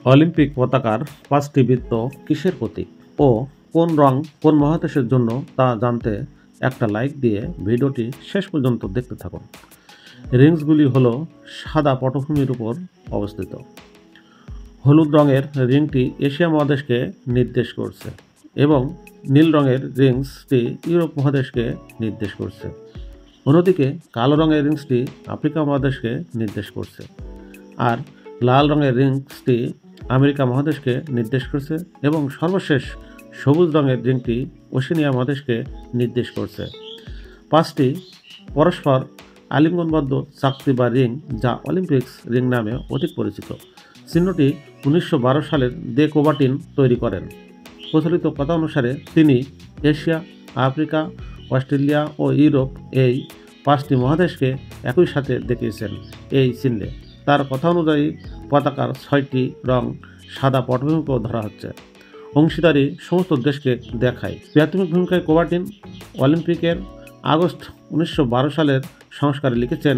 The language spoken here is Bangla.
অলিম্পিক পতাকার 5টি বৃত্ত কিসের প্রতীক ও কোন রং কোন মহাদেশের জন্য তা জানতে একটা লাইক দিয়ে ভিডিওটি শেষ পর্যন্ত দেখতে থাকুন। রিংসগুলি হলো সাদা পটভূমির উপর অবস্থিত। হলুদ রঙের রিংটি এশিয়া মহাদেশকে নির্দেশ করছে এবং নীল রঙের রিংসটি ইউরোপ মহাদেশকে নির্দেশ করছে। অন্যদিকে কালো রঙের রিংসটি আফ্রিকা মহাদেশকে নির্দেশ করছে আর লাল রঙের রিংসটি আমেরিকা মহাদেশকে নির্দেশ করছে এবং সর্বশেষ সবুজ রঙের রিংটি ওশেনিয়া মহাদেশকে নির্দেশ করছে। 5টি পরস্পর আলিঙ্গনবদ্ধ চাকতি বা রিং, যা অলিম্পিক্স রিং নামে অধিক পরিচিত। চিহ্নটি 1912 সালের দে কোবার্টিন তৈরি করেন। প্রচলিত কথা অনুসারে তিনি এশিয়া, আফ্রিকা, অস্ট্রেলিয়া ও ইউরোপ এই 5টি মহাদেশকে একই সাথে দেখিয়েছেন এই চিহ্নে। তার কথা অনুযায়ী পতাকার 6টি রং সাদা পটভূমিকেও ধরা হচ্ছে। অংশীদারি সমস্ত দেশকে দেখায়। প্রাথমিক ভূমিকায় কোবার্টিন অলিম্পিকের আগস্ট 1912 সালের সংস্কারে লিখেছেন,